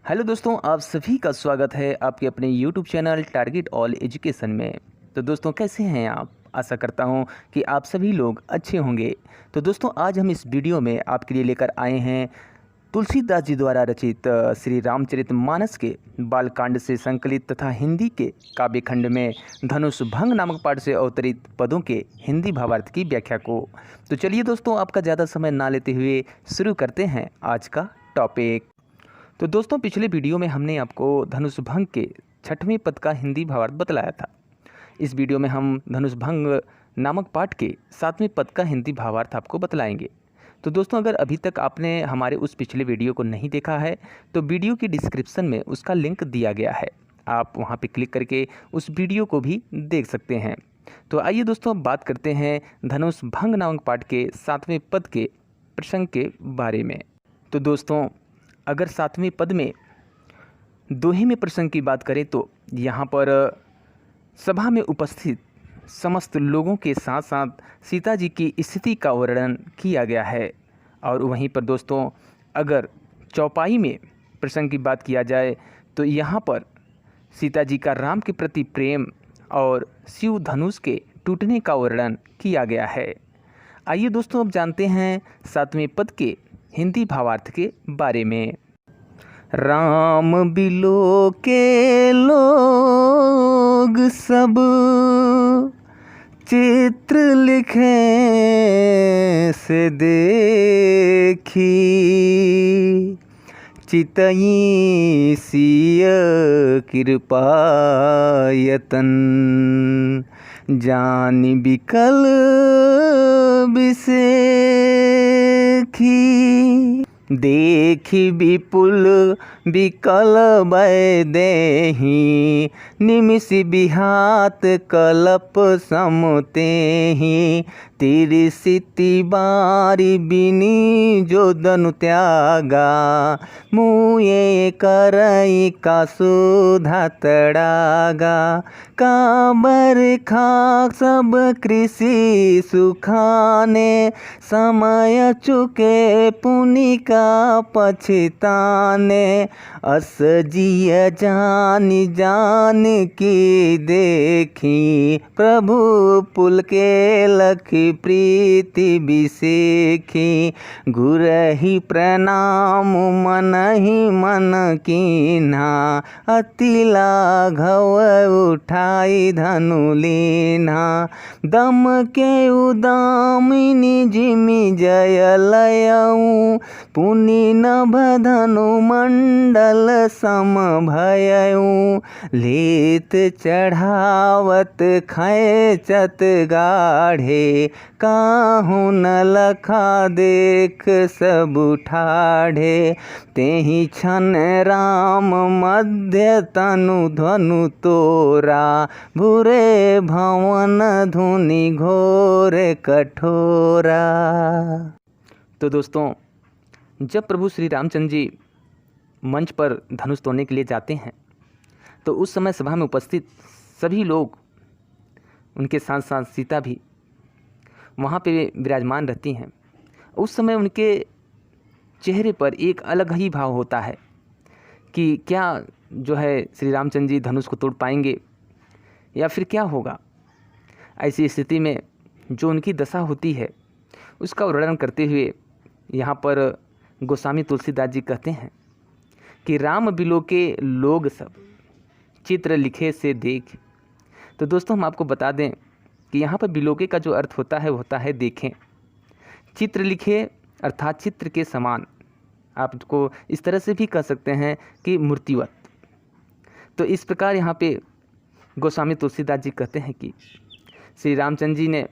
Hello दोस्तों, आप सभी का स्वागत है आपके अपने YouTube channel target all education में। तो दोस्तों, कैसे हैं आप? आशा करता हूं कि आप सभी लोग अच्छे होंगे। तो दोस्तों, आज हम इस वीडियो में आपके लिए लेकर आए हैं तुलसीदास जी द्वारा रचित श्री रामचरितमानस के बालकांड से संकलित तथा हिंदी के काव्य खंड में धनुष भंग नामक पाठ से अवतरित पदों के हिंदी भावार्थ की व्याख्या को। तो चलिए दोस्तों, आपका ज़्यादा समय ना लेते हुए शुरू करते हैं आज का टॉपिक। तो दोस्तों, पिछले वीडियो में हमने आपको धनुष भंग के 6वें पद का हिंदी भावार्थ बतलाया था। इस वीडियो में हम धनुष भंग नामक पाठ के 7वें पद का हिंदी भावार्थ आपको बतलाएंगे। तो दोस्तों, अगर अभी तक आपने हमारे उस पिछले वीडियो को नहीं देखा है तो वीडियो की डिस्क्रिप्शन में उसका लिंक दिया गया है, आप वहां पर क्लिक करके उस वीडियो को भी देख सकते हैं। तो आइए दोस्तों, अब बात करते हैं धनुष भंग नामक पाठ के 7वें पद के प्रसंग के बारे में। तो दोस्तों, अगर 7वें पद में दोहे में प्रसंग की बात करें तो यहाँ पर सभा में उपस्थित समस्त लोगों के साथ साथ सीता जी की स्थिति का वर्णन किया गया है। और वहीं पर दोस्तों, अगर चौपाई में प्रसंग की बात किया जाए तो यहाँ पर सीता जी का राम के प्रति प्रेम और शिव धनुष के टूटने का वर्णन किया गया है। आइए दोस्तों, अब जानते हैं 7वें पद के हिंदी भावार्थ के बारे में। राम बिलो के लोग सब चित्र लिखे से देखी, चितई सिय कृपा यतन, जानि बिकल बिसेखी, देखी विपुल विकल भय देहि, निमिषि बिहात कलप समतेहि, तिरसिति बारी बिनी जो दनु त्यागा, मुए करई का सुधा तड़ागा, काबर खा सब कृषि सुखाने, समय चुके पुनि का पछताने, अस जिय जानि जान की देखी, प्रभु पुल के लखी प्रीति बिसेखी, गुरहि प्रणाम मन ही मन कीन्हा, अति लाघव उठाई धनु लीन्हा, दम के उदामिनी जिमि जय लयऊ, पुनि नभ धनु मंडल सम भयऊ, लेत चढ़ावत खैचत गाढ़े, काहू न लखा देख सब ठाढ़े, तेहि क्षण राम मध्य तनु धनु तोरा, भूरे भवन धुनि घोर कठोरा। तो दोस्तों, जब प्रभु श्री रामचंद्र जी मंच पर धनुष तोड़ने के लिए जाते हैं तो उस समय सभा में उपस्थित सभी लोग, उनके साथ साथ सीता भी वहाँ पे विराजमान रहती हैं। उस समय उनके चेहरे पर एक अलग ही भाव होता है कि क्या जो है श्री रामचंद्र जी धनुष को तोड़ पाएंगे या फिर क्या होगा। ऐसी स्थिति में जो उनकी दशा होती है उसका वर्णन करते हुए यहाँ पर गोस्वामी तुलसीदास जी कहते हैं कि राम बिलो के लोग सब चित्र लिखे से देख। तो दोस्तों, हम आपको बता दें कि यहाँ पर बिलोके का जो अर्थ होता है वो होता है देखें। चित्र लिखे अर्थात चित्र के समान, आप इसको इस तरह से भी कह सकते हैं कि मूर्तिवत। तो इस प्रकार यहाँ पे गोस्वामी तुलसीदास जी कहते हैं कि श्री रामचंद्र जी ने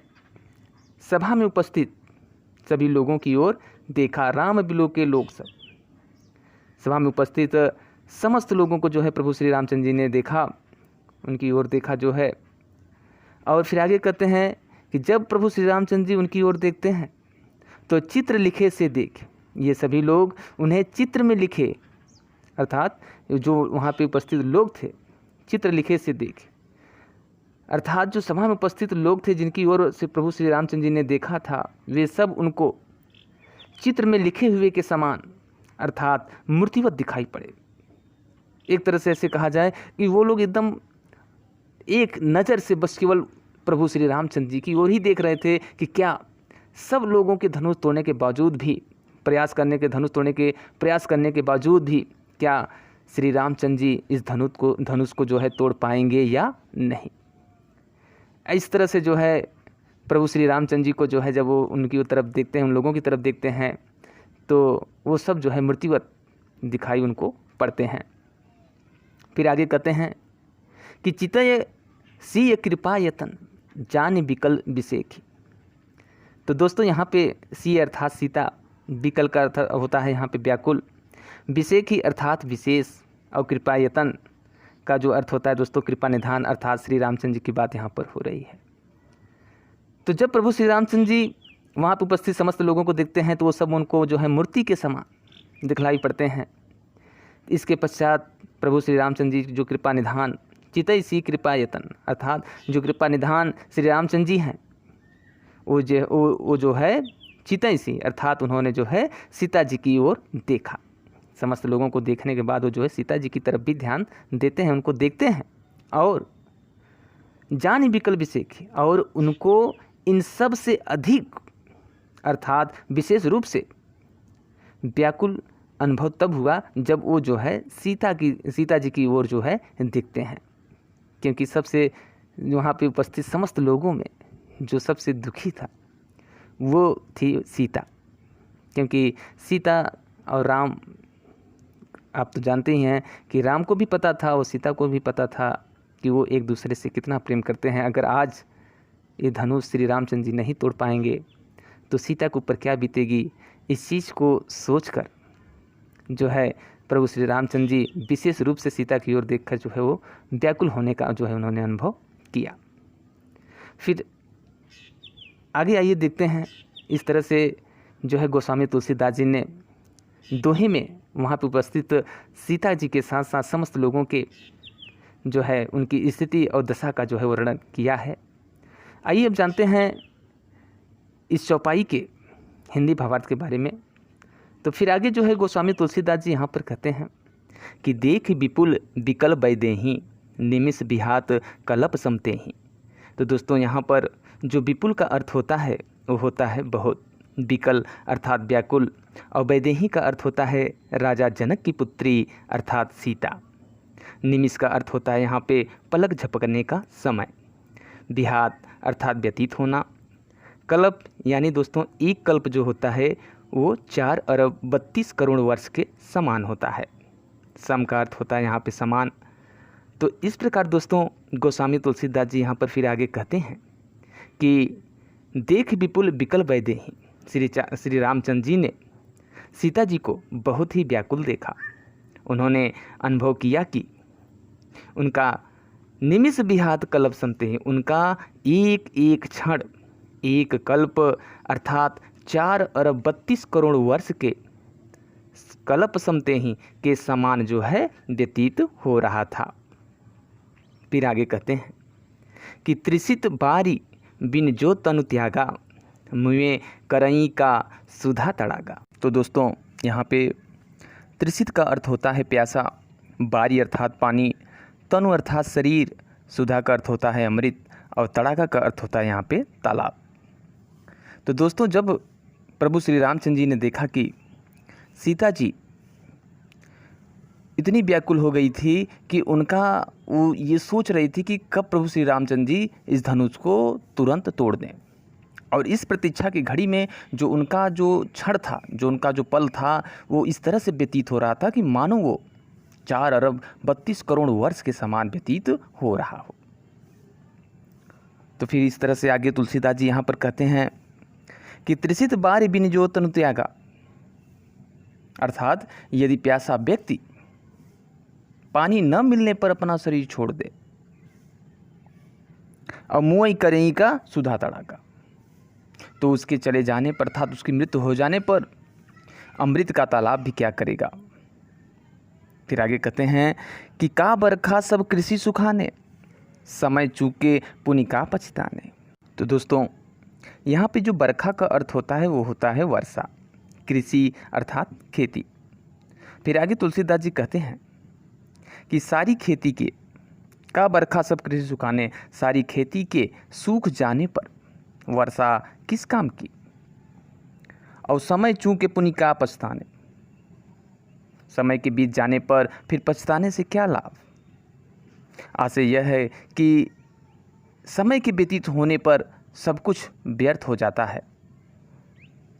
सभा में उपस्थित सभी लोगों की ओर देखा। राम बिलो के लोग सब, सभा में उपस्थित समस्त लोगों को जो है प्रभु श्री रामचंद्र जी ने देखा, उनकी ओर देखा जो है। और फिर आगे कहते हैं कि जब प्रभु श्री रामचंद्र जी उनकी ओर देखते हैं तो चित्र लिखे से देख। ये सभी लोग उन्हें चित्र में लिखे, अर्थात जो वहाँ पे उपस्थित लोग थे, चित्र लिखे से देख, अर्थात जो सभा में उपस्थित लोग थे जिनकी ओर से प्रभु श्री रामचंद्र जी ने देखा था, वे सब उनको चित्र में लिखे हुए के समान अर्थात मूर्तिवत दिखाई पड़े। एक तरह से ऐसे कहा जाए कि वो लोग एकदम एक नज़र से बस केवल प्रभु श्री रामचंद्र जी की ओर ही देख रहे थे कि क्या सब लोगों के धनुष तोड़ने के बावजूद भी, धनुष तोड़ने के प्रयास करने के बावजूद भी क्या श्री रामचंद्र जी इस धनुष को जो है तोड़ पाएंगे या नहीं। इस तरह से जो है प्रभु श्री रामचंद्र जी को जो है जब वो उनकी तरफ देखते हैं, उन लोगों की तरफ देखते हैं, तो वो सब जो है मृत्युवत दिखाई उनको पड़ते हैं। फिर आगे कहते हैं कि चितय सीय कृपा यतन जान विकल विशेखी। तो दोस्तों यहाँ पे सी अर्थात सीता, विकल का अर्थ होता है यहाँ पे व्याकुल, विशेखी अर्थात विशेष, और कृपा यतन का जो अर्थ होता है दोस्तों कृपा निधान, अर्थात श्री रामचंद्र जी की बात यहाँ पर हो रही है। तो जब प्रभु श्री रामचंद्र जी वहाँ पर उपस्थित समस्त लोगों को देखते हैं तो वो सब उनको जो है मूर्ति के समान दिखलाई पड़ते हैं। इसके पश्चात प्रभु श्री रामचंद्र जी जो कृपा निधान चितई सी कृपा यतन, अर्थात जो कृपा निधान श्री रामचंद्र जी हैं वो जो है चितई सी, अर्थात उन्होंने जो है सीता जी की ओर देखा। समस्त लोगों को देखने के बाद वो जो है सीता जी की तरफ भी ध्यान देते हैं, उनको देखते हैं और जान विकल विशेखी, और उनको इन सब से अधिक अर्थात विशेष रूप से व्याकुल अनुभव तब हुआ जब वो जो है सीता जी की ओर जो है देखते हैं, क्योंकि सबसे वहाँ पे उपस्थित समस्त लोगों में जो सबसे दुखी था वो थी सीता, क्योंकि सीता और राम, आप तो जानते ही हैं कि राम को भी पता था और सीता को भी पता था कि वो एक दूसरे से कितना प्रेम करते हैं। अगर आज ये धनुष श्री रामचंद्र जी नहीं तोड़ पाएंगे तो सीता के ऊपर क्या बीतेगी, इस चीज़ को सोचकर जो है प्रभु श्री रामचंद्र जी विशेष रूप से सीता की ओर देखकर जो है वो व्याकुल होने का जो है उन्होंने अनुभव किया। फिर आगे आइए देखते हैं, इस तरह से जो है गोस्वामी तुलसीदास जी ने दोहे में वहाँ पर उपस्थित सीता जी के साथ साथ समस्त लोगों के जो है उनकी स्थिति और दशा का जो है वर्णन किया है। आइए अब जानते हैं इस चौपाई के हिंदी भावार्थ के बारे में। तो फिर आगे जो है गोस्वामी तुलसीदास जी यहाँ पर कहते हैं कि देख विपुल विकल वैदेही निमिष बिहात कलप समते ही। तो दोस्तों यहाँ पर जो विपुल का अर्थ होता है वो होता है बहुत, विकल अर्थात व्याकुल, और वैदेही का अर्थ होता है राजा जनक की पुत्री अर्थात सीता। निमिष का अर्थ होता है यहाँ पे पलक झपकने का समय, बिहात अर्थात व्यतीत होना, कल्प यानी दोस्तों एक कल्प जो होता है वो 4 अरब 32 करोड़ वर्ष के समान होता है। सम का अर्थ होता है यहाँ पे समान। तो इस प्रकार दोस्तों गोस्वामी तुलसीदास जी यहाँ पर फिर आगे कहते हैं कि देख विपुल विकल वैदेही, श्री रामचंद्र जी ने सीता जी को बहुत ही व्याकुल देखा। उन्होंने अनुभव किया कि उनका निमिष बिहात कल्प समते ही, उनका एक एक क्षण एक कल्प अर्थात 4 अरब 32 करोड़ वर्ष के कल्प समते ही के समान जो है व्यतीत हो रहा था। फिर आगे कहते हैं कि त्रिसित बारी बिन जो तनु त्यागा मुए करई का सुधा तड़ागा। तो दोस्तों यहाँ पे त्रिसित का अर्थ होता है प्यासा, बारी अर्थात पानी, तनु अर्थात शरीर, सुधा का अर्थ होता है अमृत, और तड़ाका का अर्थ होता है यहाँ पे तालाब। तो दोस्तों जब प्रभु श्री रामचंद्र जी ने देखा कि सीता जी इतनी व्याकुल हो गई थी कि वो ये सोच रही थी कि कब प्रभु श्री रामचंद्र जी इस धनुष को तुरंत तोड़ दें, और इस प्रतीक्षा की घड़ी में जो उनका जो क्षण था, जो उनका जो पल था, वो इस तरह से व्यतीत हो रहा था कि मानो वो 4 अरब 32 करोड़ वर्ष के समान व्यतीत हो रहा हो। तो फिर इस तरह से आगे तुलसीदास जी यहाँ पर कहते हैं कि त्रिसित बार बिन जो तनु त्यागा, अर्थात यदि प्यासा व्यक्ति पानी न मिलने पर अपना शरीर छोड़ दे और मुई करें का सुधा तड़ाका, तो उसके चले जाने पर अर्थात उसकी मृत्यु हो जाने पर अमृत का तालाब भी क्या करेगा। फिर आगे कहते हैं कि का बरखा सब कृषि सुखाने समय चूके पुनि का पछताने। तो दोस्तों यहाँ पे जो बरखा का अर्थ होता है वो होता है वर्षा, कृषि अर्थात खेती। फिर आगे तुलसीदास जी कहते हैं कि सारी खेती के का बरखा सब कृषि सुखाने, सारी खेती के सूख जाने पर वर्षा किस काम की, और समय चूके पुनि का पछताने। समय के बीत जाने पर फिर पछताने से क्या लाभ। आशय यह है कि समय के व्यतीत होने पर सब कुछ व्यर्थ हो जाता है।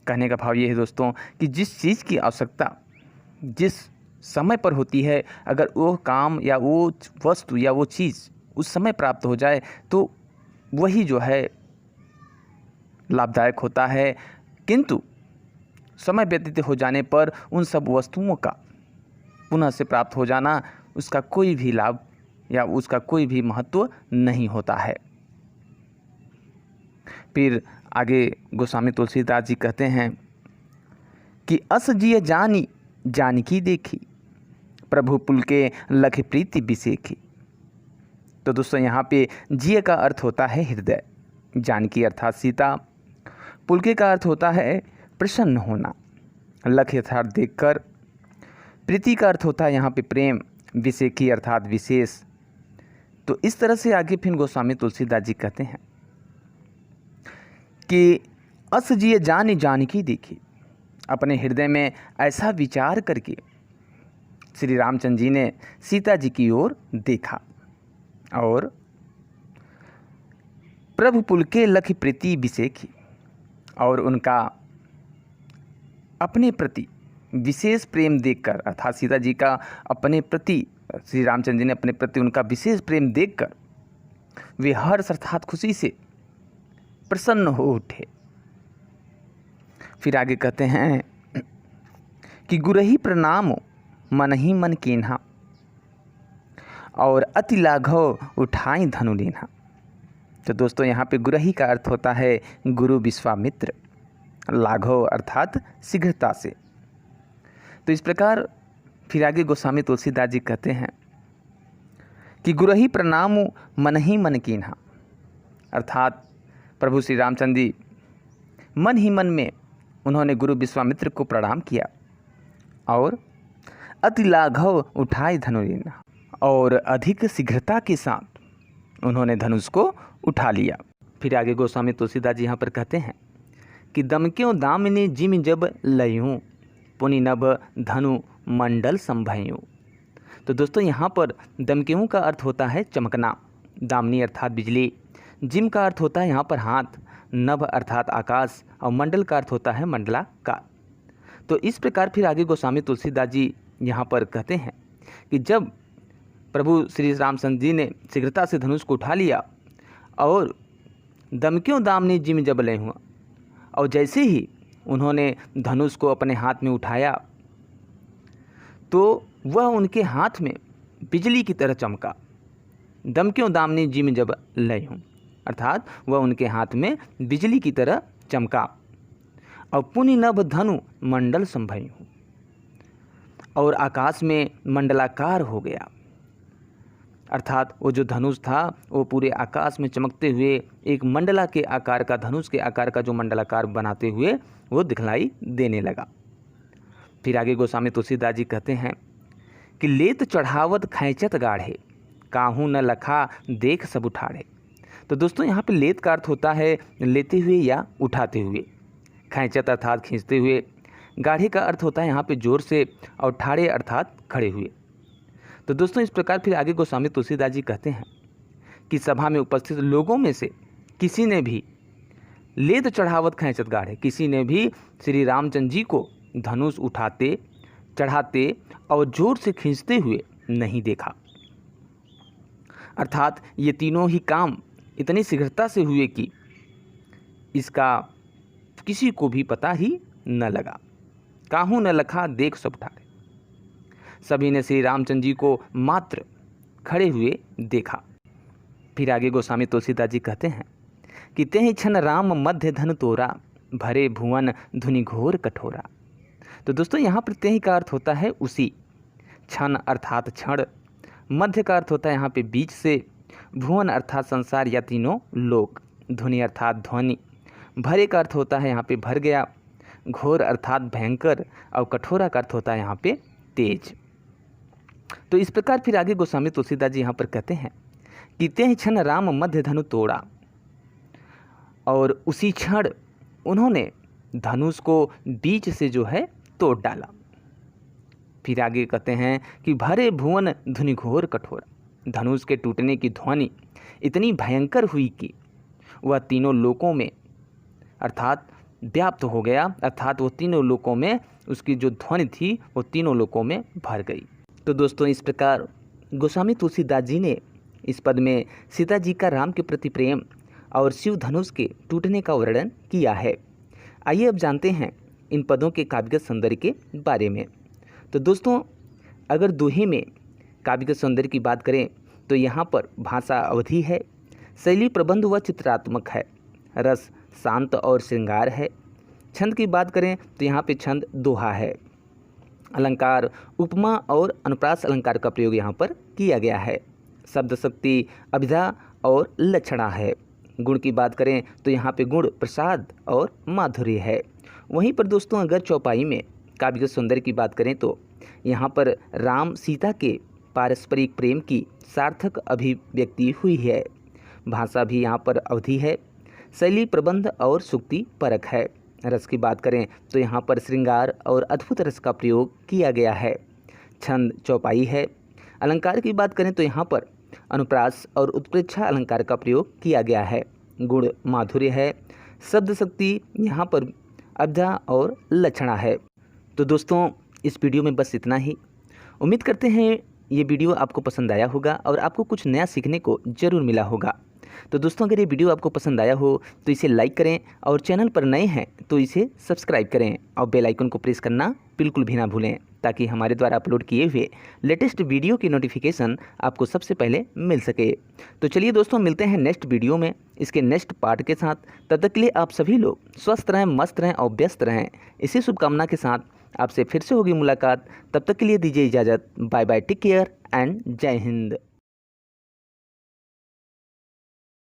कहने का भाव ये है दोस्तों कि जिस चीज़ की आवश्यकता जिस समय पर होती है, अगर वो काम या वो वस्तु या वो चीज़ उस समय प्राप्त हो जाए तो वही जो है लाभदायक होता है। किंतु समय व्यतीत हो जाने पर उन सब वस्तुओं का पुनः से प्राप्त हो जाना, उसका कोई भी लाभ या उसका कोई भी महत्व नहीं होता है। फिर आगे गोस्वामी तुलसीदास जी कहते हैं कि अस जिय जानी जानकी देखी, प्रभु पुल के लख प्रीति बिसेखी। तो दोस्तों यहाँ पे जिय का अर्थ होता है हृदय, जानकी अर्थात सीता, पुलके का अर्थ होता है प्रसन्न होना, लख अर्थात देखकर, प्रीति का अर्थ होता है यहाँ पे प्रेम, विशेखी अर्थात विशेष। तो इस तरह से आगे फिर गोस्वामी तुलसीदास जी कहते हैं कि अस जिय जान जानकी देखी, अपने हृदय में ऐसा विचार करके श्री रामचंद्र जी ने सीता जी की ओर देखा और प्रभु पुल के लख प्रीति बिसेखी, और उनका अपने प्रति विशेष प्रेम देखकर, अर्थात सीता जी का अपने प्रति, श्री रामचंद्र जी ने अपने प्रति उनका विशेष प्रेम देखकर वे हर्ष अर्थात खुशी से प्रसन्न हो उठे। फिर आगे कहते हैं कि गुरही प्रणाम मन ही मन कीन्हा, और अति लाघव उठाई धनु लेना। तो दोस्तों यहाँ पे गुरही का अर्थ होता है गुरु विश्वामित्र, लाघव अर्थात शीघ्रता से। तो इस प्रकार फिर आगे गोस्वामी तुलसीदास जी कहते हैं कि गुरही प्रणाम मन ही मन कीन्हा, अर्थात प्रभु श्री रामचंद्र जी मन ही मन में उन्होंने गुरु विश्वामित्र को प्रणाम किया और अति लाघव उठाए धनु लेना, और अधिक शीघ्रता के साथ उन्होंने धनुष को उठा लिया। फिर आगे गोस्वामी तुलसीदास जी यहाँ पर कहते हैं कि दमक्यों दामिनी जिम जब लयूं, पुनि नभ धनु मंडल संभयूं। तो दोस्तों यहाँ पर दमक्यों का अर्थ होता है चमकना, दामिनी अर्थात बिजली, जिम का अर्थ होता है यहाँ पर हाथ, नभ अर्थात आकाश, और मंडल का अर्थ होता है मंडलाकार। तो इस प्रकार फिर आगे गोस्वामी तुलसीदास जी यहाँ पर कहते हैं कि जब प्रभु श्री रामचंद्र जी ने शीघ्रता से धनुष को उठा लिया और दमक्यों दामिनी जिम जब लय हुआ, और जैसे ही उन्होंने धनुष को अपने हाथ में उठाया तो वह उनके हाथ में बिजली की तरह चमका। दमक्यों दामिनी जिम जब लय हूँ, अर्थात वह उनके हाथ में बिजली की तरह चमका। और पुनि नभ धनु मंडल संभयू, और आकाश में मंडलाकार हो गया, अर्थात वो जो धनुष था वो पूरे आकाश में चमकते हुए एक मंडला के आकार का, धनुष के आकार का जो मंडलाकार बनाते हुए वो दिखलाई देने लगा। फिर आगे गोस्वामी तुलसीदास जी कहते हैं कि लेत चढ़ावत खैंचत गाढ़े, काहू न लखा देख सब उठाड़े। तो दोस्तों यहाँ पे लेत का अर्थ होता है लेते हुए या उठाते हुए, खैंचत अर्थात खींचते हुए, गाढ़े का अर्थ होता है यहाँ पे जोर से, और ठाड़े अर्थात खड़े हुए। तो दोस्तों इस प्रकार फिर आगे गोस्वामी तुलसीदास जी कहते हैं कि सभा में उपस्थित लोगों में से किसी ने भी लेत चढ़ावत खैंचत गाढ़े, किसी ने भी श्री रामचंद्र जी को धनुष उठाते, चढ़ाते और जोर से खींचते हुए नहीं देखा। अर्थात ये तीनों ही काम इतनी शीघ्रता से हुए कि इसका किसी को भी पता ही न लगा। काहू न लखा देख सब ठाड़े, सभी ने श्री रामचंद्र जी को मात्र खड़े हुए देखा। फिर आगे गोस्वामी तुलसीदास जी कहते हैं कि तेहि क्षण राम मध्य धन तोरा, भरे भुवन धुनि घोर कठोरा। तो दोस्तों यहाँ पर तेहि का अर्थ होता है उसी, क्षण अर्थात क्षण, मध्य का अर्थ होता है यहाँ पे बीच से, भुवन अर्थात संसार या तीनों लोक, धुनि अर्थात ध्वनि, भरे का अर्थ होता है यहाँ पे भर गया, घोर अर्थात भयंकर, और कठोरा का अर्थ होता है यहाँ पे तेज। तो इस प्रकार फिर आगे गोस्वामी तुलसीदास जी यहाँ पर कहते हैं कि ते क्षण राम मध्य धनु तोड़ा, और उसी क्षण उन्होंने धनुष को बीच से जो है तोड़ डाला। फिर आगे कहते हैं कि भरे भुवन धुनि घोर कठोर, धनुष के टूटने की ध्वनि इतनी भयंकर हुई कि वह तीनों लोकों में अर्थात व्याप्त हो गया, अर्थात वो तीनों लोकों में उसकी जो ध्वनि थी वो तीनों लोकों में भर गई। तो दोस्तों इस प्रकार गोस्वामी तुलसीदास जी ने इस पद में सीता जी का राम के प्रति प्रेम और शिव धनुष के टूटने का वर्णन किया है। आइए अब जानते हैं इन पदों के काव्यगत सौंदर्य के बारे में। तो दोस्तों अगर दोहे में काव्यगत सौंदर्य की बात करें तो यहाँ पर भाषा अवधि है, शैली प्रबंध व चित्रात्मक है, रस शांत और श्रृंगार है। छंद की बात करें तो यहाँ पे छंद दोहा है। अलंकार उपमा और अनुप्रास अलंकार का प्रयोग यहाँ पर किया गया है। शब्द शक्ति अभिधा और लक्षणा है। गुण की बात करें तो यहाँ पे गुण प्रसाद और माधुर्य है। वहीं पर दोस्तों अगर चौपाई में काव्यगत सौंदर्य की बात करें तो यहाँ पर राम सीता के पारस्परिक प्रेम की सार्थक अभिव्यक्ति हुई है। भाषा भी यहाँ पर अवधि है, शैली प्रबंध और सूक्ति परक है। रस की बात करें तो यहाँ पर श्रृंगार और अद्भुत रस का प्रयोग किया गया है। छंद चौपाई है। अलंकार की बात करें तो यहाँ पर अनुप्रास और उत्प्रेक्षा अलंकार का प्रयोग किया गया है। गुण माधुर्य है। शब्द शक्ति यहाँ पर अब्धा और लक्षणा है। तो दोस्तों इस वीडियो में बस इतना ही। उम्मीद करते हैं ये वीडियो आपको पसंद आया होगा और आपको कुछ नया सीखने को ज़रूर मिला होगा। तो दोस्तों अगर ये वीडियो आपको पसंद आया हो तो इसे लाइक करें और चैनल पर नए हैं तो इसे सब्सक्राइब करें और बेल आइकन को प्रेस करना बिल्कुल भी ना भूलें, ताकि हमारे द्वारा अपलोड किए हुए लेटेस्ट वीडियो की नोटिफिकेशन आपको सबसे पहले मिल सके। तो चलिए दोस्तों मिलते हैं नेक्स्ट वीडियो में इसके नेक्स्ट पार्ट के साथ। तब तक के लिए आप सभी लोग स्वस्थ रहें, मस्त रहें और व्यस्त रहें। इसी शुभकामना के साथ आपसे फिर से होगी मुलाकात। तब तक के लिए दीजिए इजाज़त। Bye bye, take care and जय हिंद।